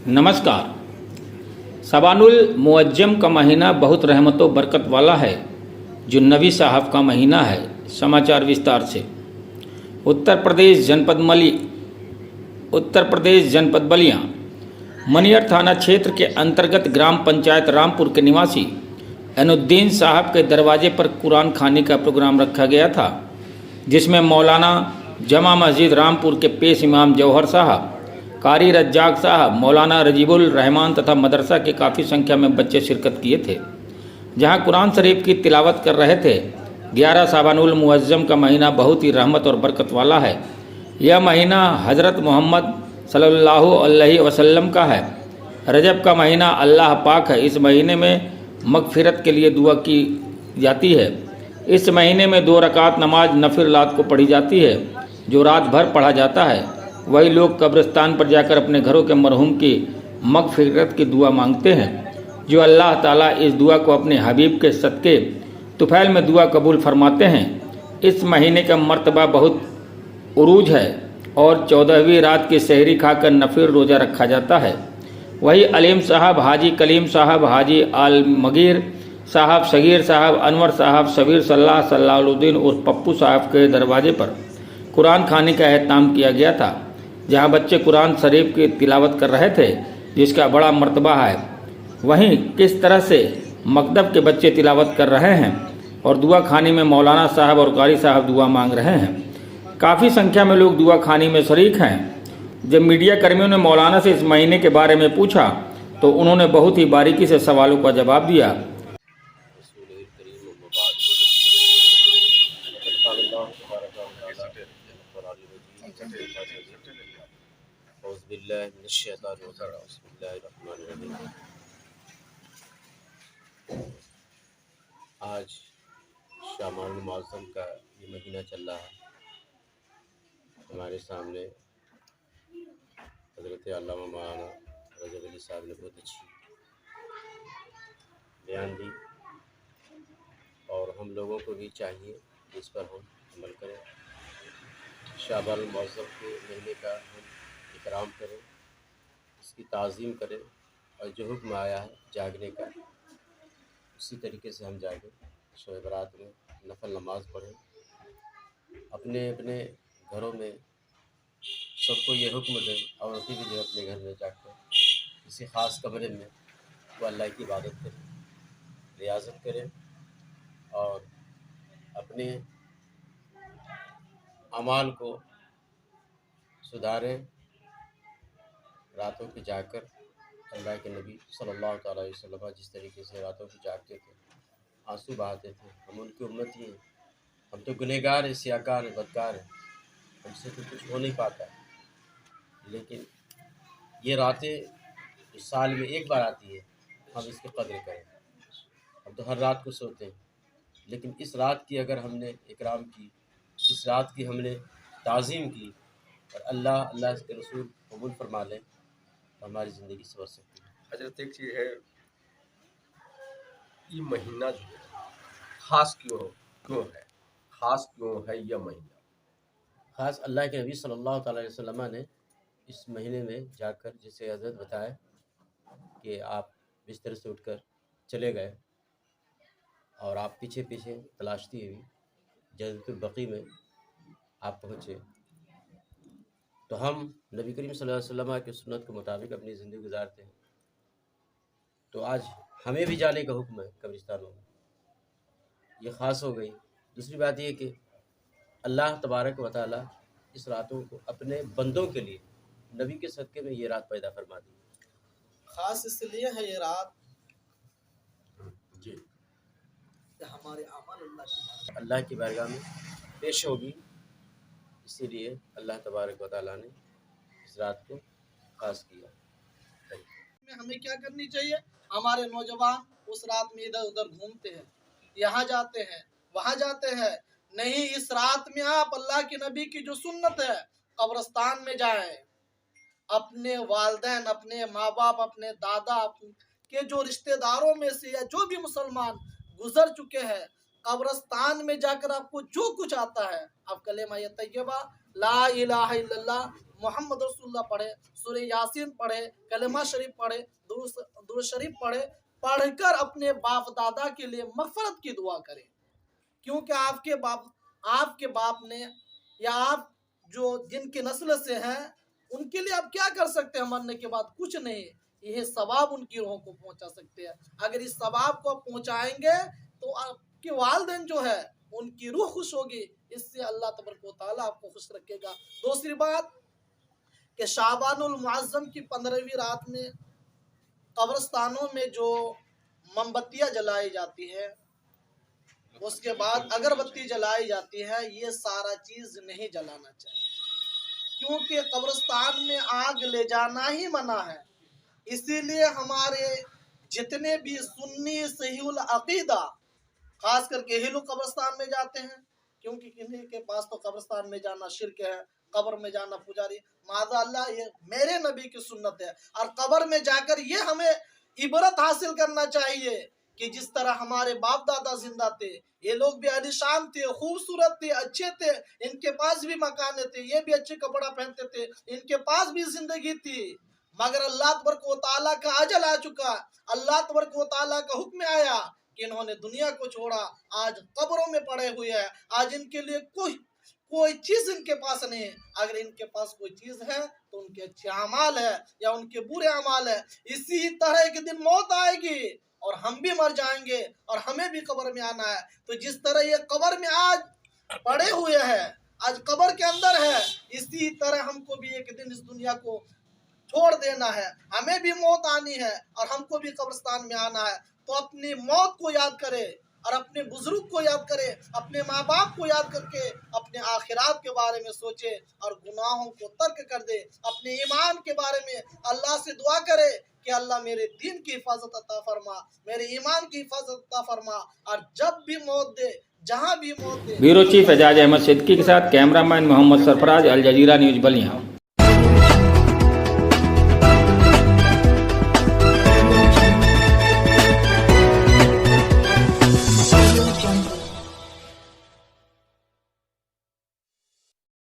नमस्कार। शबानुल मुअज्जम का महीना बहुत रहमत व बरकत वाला है, जो नबी साहब का महीना है। समाचार विस्तार से। उत्तर प्रदेश जनपद बलिया मनियर थाना क्षेत्र के अंतर्गत ग्राम पंचायत रामपुर के निवासी एनुद्दीन साहब के दरवाजे पर कुरान खानी का प्रोग्राम रखा गया था, जिसमें मौलाना जमा मस्जिद रामपुर के पेश इमाम जौहर साहब, कारी रज्जाक साहब, मौलाना रजीबुल रहमान तथा मदरसा के काफ़ी संख्या में बच्चे शिरकत किए थे, जहां कुरान शरीफ की तिलावत कर रहे थे। 11 शबानुल मुअज्जम का महीना बहुत ही रहमत और बरकत वाला है। यह महीना हज़रत मोहम्मद सल्लल्लाहु अलैहि वसल्लम का है। रजब का महीना अल्लाह पाक है। इस महीने में मगफिरत के लिए दुआ की जाती है। इस महीने में 2 रकात नमाज नफिल रात को पढ़ी जाती है, जो रात भर पढ़ा जाता है। वही लोग कब्रिस्तान पर जाकर अपने घरों के मरहूम की मगफिरत की दुआ मांगते हैं, जो अल्लाह ताला इस दुआ को अपने हबीब के सदके तुफैल में दुआ कबूल फरमाते हैं। इस महीने का मर्तबा बहुत उरूज है और 14वीं रात की सहरी खाकर नफिल रोज़ा रखा जाता है। वही अलीम साहब, हाजी कलीम साहब, हाजी आलमगीर साहब, सगीर साहब, अनवर साहब, सबीर सलाहुद्दीन और पप्पू साहब के दरवाजे पर कुरान खाने का एहतमाम किया गया था, जहां बच्चे कुरान शरीफ की तिलावत कर रहे थे, जिसका बड़ा मर्तबा है। वहीं किस तरह से मकतब के बच्चे तिलावत कर रहे हैं और दुआ खानी में मौलाना साहब और कारी साहब दुआ मांग रहे हैं। काफ़ी संख्या में लोग दुआ खानी में शरीक हैं। जब मीडिया कर्मियों ने मौलाना से इस महीने के बारे में पूछा, तो उन्होंने बहुत ही बारीकी से सवालों का जवाब दिया। आज शामानुल मुअज्जम का ये महीना चल रहा है। हमारे सामने हज़रत अल्लामा मौलाना रजब अली साहब ने बहुत अच्छी बयान दी और हम लोगों को भी चाहिए कि इस पर हम अमल करें। शाबानुल मुअज्जम के महीने का हम इकराम करें, इसकी ताज़ीम करें और जो हुक्म आया है जागने का, उसी तरीके से हम जागें। शब बरात में नफल नमाज पढ़ें, अपने अपने घरों में सबको ये हुक्म दें और भी जो अपने घर में जाकर किसी ख़ास कमरे में वो अल्लाह की इबादत करें, रियाज़त करें और अपने अमाल को सुधारें। रातों की जाकर अल्लाह के नबी सल्लल्लाहु अलैहि वसल्लम जिस तरीके से रातों की जागते थे, आंसू बहाते थे, हम उनकी उम्मती हैं। हम तो गुनहगार हैं, सियाकार हैं, बदकार हैं, हमसे तो कुछ हो नहीं पाता। लेकिन ये रातें जो साल में एक बार आती है, हम इसकी कदर करें। हम तो हर रात को सोते हैं, लेकिन इस रात की अगर हमने इकराम की, इस रात की हमने ताज़ीम की और अल्लाह के रसूल कबूल फरमा लें, तो हमारी ज़िंदगी संवर सकती है। हजरत एक चीज़ है, ये महीना जो है ख़ास क्यों है, ख़ास क्यों है यह महीना? ख़ास अल्लाह के नबी सल्लल्लाहु अलैहि वसल्लम ने इस महीने में जाकर, जैसे हज़रत बताया कि आप बिस्तर से उठकर चले गए और आप पीछे पीछे तलाशती हुई जन्नतुल बक़ी में आप पहुँचे, तो हम नबी करीम सल्लल्लाहु अलैहि वसल्लम की सुन्नत के मुताबिक अपनी ज़िंदगी गुजारते हैं। तो आज हमें भी जाने का हुक्म है कब्रिस्तानों में, ये ख़ास हो गई। दूसरी बात ये कि अल्लाह तबारक व तआला इस रातों को अपने बंदों के लिए नबी के सदक़े में ये रात पैदा फरमा दी। ख़ास इसलिए है ये रात जी, हमारे अमल अल्लाह की बारगाह में पेश होगी, इसीलिए अल्लाह तबारक व तआला ने इस रात को ख़ास किया। हमें क्या करनी चाहिए? हमारे नौजवान उस रात में इधर उधर घूमते हैं, यहाँ जाते हैं, वहाँ जाते हैं। नहीं, इस रात में आप अल्लाह के नबी की जो सुन्नत है, कब्रिस्तान में जाएं। अपने वालिदैन, अपने माँ बाप, अपने दादा के जो रिश्तेदारों में से या जो भी मुसलमान गुजर चुके हैं, कब्रिस्तान में जाकर आपको जो कुछ आता है, आप कलेमा ये तैयबा ला इलाहा इल्लल्लाह मोहम्मद रसूलुल्लाह पढ़े, सूरह यासीन पढ़े, कलमा शरीफ पढ़े, दुरूद शरीफ पढ़े, पढ़कर अपने बाप दादा के लिए मग़फ़िरत की दुआ करें। क्योंकि आपके बाप ने या आप जो जिनके नस्ल से हैं उनके लिए आप क्या कर सकते हैं? मरने के बाद कुछ नहीं, यह सवाब उनकी रूहों को पहुंचा सकते हैं। अगर इस सवाब को आप पहुंचाएंगे तो आपके वालिदैन जो है उनकी रूह खुश होगी, इससे अल्लाह तबारक व तआला आपको खुश रखेगा। दूसरी बात कि शाबानुल मुअज़्ज़म की 15वीं रात में कब्रिस्तानों में जो मोमबत्तियाँ जलाई जाती है, उसके बाद अगरबत्ती जलाई जाती है, ये सारा चीज़ नहीं जलाना चाहिए, क्योंकि कब्रिस्तान में आग ले जाना ही मना है। इसीलिए हमारे जितने भी सुन्नी सहीहुल अकीदा खास करके यही लोग कब्रिस्तान में जाते हैं, क्योंकि किन्हीं के पास तो कब्रिस्तान में जाना शिरक है, कब्र में जाना पुजारी। माज़ा अल्लाह, ये मेरे नबी की सुन्नत है। और कब्र में जाकर ये हमें इबरत हासिल करना चाहिए कि जिस तरह हमारे बाप दादा जिंदा थे, ये लोग भी आलीशान थे, खूबसूरत थे, अच्छे थे, इनके पास भी मकान थे, ये भी अच्छे कपड़ा पहनते थे, इनके पास भी जिंदगी थी, मगर अल्लाह तबारक व तआला का अजल आ चुका, अल्लाह तबारक व तआला का हुक्म आया कि इन्होंने दुनिया को छोड़ा, आज कब्रों में पड़े हुए हैं। आज इनके लिए कोई चीज इनके पास नहीं है। अगर इनके पास कोई चीज है तो उनके अच्छे अमाल है या उनके बुरे अमाल है। इसी तरह एक दिन मौत आएगी और हम भी मर जाएंगे और हमें भी कब्र में आना है। तो जिस तरह ये कब्र में आज पड़े हुए हैं, आज कब्र के अंदर है, इसी तरह हमको भी एक दिन इस दुनिया को छोड़ देना है, हमें भी मौत आनी है और हमको भी कब्रिस्तान में आना है। तो अपनी मौत को याद करे और अपने बुजुर्ग को याद करे, अपने माँ बाप को याद करके अपने आखिरात के बारे में सोचे और गुनाहों को तर्क कर दे। अपने ईमान के बारे में अल्लाह से दुआ करे कि अल्लाह मेरे दीन की हिफाजत अता फरमा, मेरे ईमान की हिफाजत अता फरमा, और जब भी मौत दे, जहाँ भी मौत दे। ब्यूरो चीफ एजाज अहमद सिद्दीकी के साथ कैमरामैन मोहम्मद सरफराज, अल जजीरा न्यूज़ बलिया।